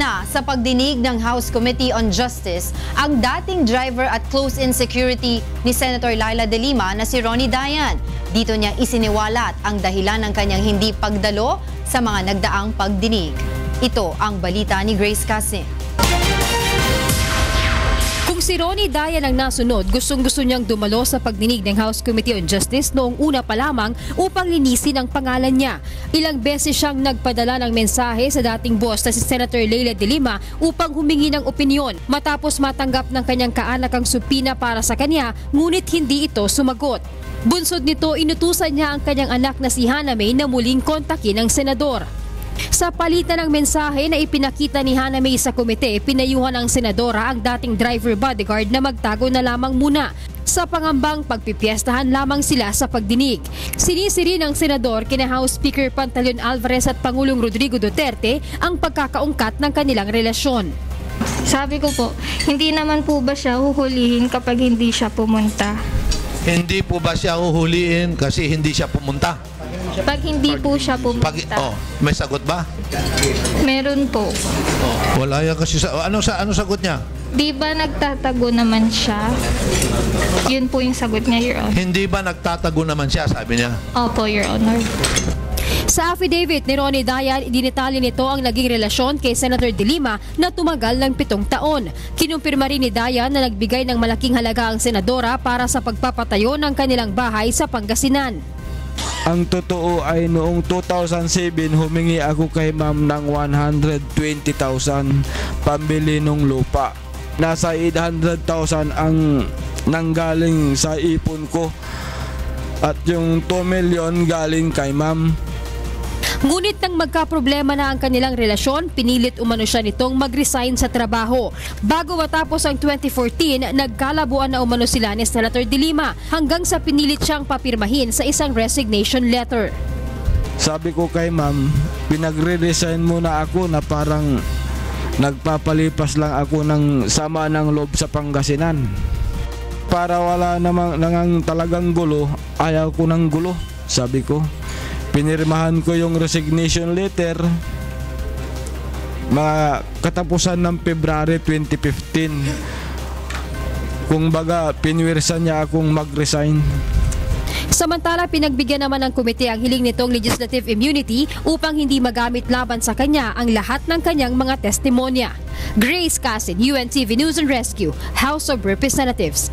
na sa pagdinig ng House Committee on Justice ang dating driver at close-in security ni Senator Leila De Lima na si Ronnie Dayan. Dito niya isiniwalat ang dahilan ng kanyang hindi pagdalo sa mga nagdaang pagdinig. Ito ang balita ni Grace Casim. Kung si Ronnie Dayan ang nasunod, gustong-gusto niyang dumalo sa pagdinig ng House Committee on Justice noong una pa lamang upang linisin ang pangalan niya. Ilang beses siyang nagpadala ng mensahe sa dating boss na si Senator Leila De Lima upang humingi ng opinyon matapos matanggap ng kanyang kaanak ang supina para sa kanya, ngunit hindi ito sumagot. Bunsod nito, inutusan niya ang kanyang anak na si Hana May na muling kontakin ng senador. Sa palitan ng mensahe na ipinakita ni Hana May sa komite, pinayuhan ng senadora ang dating driver bodyguard na magtago na lamang muna sa pangambang pagpipiestahan lamang sila sa pagdinig. Sinisiri ng senador kina House Speaker Pantaleon Alvarez at Pangulong Rodrigo Duterte ang pagkakaungkat ng kanilang relasyon. Sabi ko po, hindi naman po ba siya huhulihin kapag hindi siya pumunta? Hindi po ba siya huhulihin kasi hindi siya pumunta? Pag hindi po siya pumunta. May sagot ba? Meron po. Wala yan kasi. Ano sagot niya? Di ba nagtatago naman siya? Yun po yung sagot niya, Your Honor. Hindi ba nagtatago naman siya, sabi niya? Opo, Your Honor. Sa affidavit ni Ronnie Dayan, idinitali nito ang naging relasyon kay Senator De Lima na tumagal ng 7 taon. Kinumpirma rin ni Dayan na nagbigay ng malaking halaga ang senadora para sa pagpapatayo ng kanilang bahay sa Pangasinan. Ang totoo ay noong 2007 humingi ako kay ma'am ng 120,000 pambili ng lupa. Nasa 800,000 ang nanggaling sa ipon ko at yung 2 million galing kay ma'am. Ngunit nang magkaproblema na ang kanilang relasyon, pinilit umano siya nitong mag-resign sa trabaho. Bago matapos ang 2014, nagkalabuan na umano sila ni Senator De Lima hanggang sa pinilit siyang papirmahin sa isang resignation letter. Sabi ko kay ma'am, pinagre-resign muna ako na parang nagpapalipas lang ako ng sama ng loob sa Pangasinan. Para wala namang talagang gulo, ayaw ko ng gulo, sabi ko. Pinirmahan ko yung resignation letter mga katapusan ng February 2015. Kung baga, pinwirsan niya akong mag-resign. Samantala, pinagbigyan naman ng komite ang hiling nitong legislative immunity upang hindi magamit laban sa kanya ang lahat ng kanyang mga testimonya. Grace Casim, UNTV News and Rescue, House of Representatives.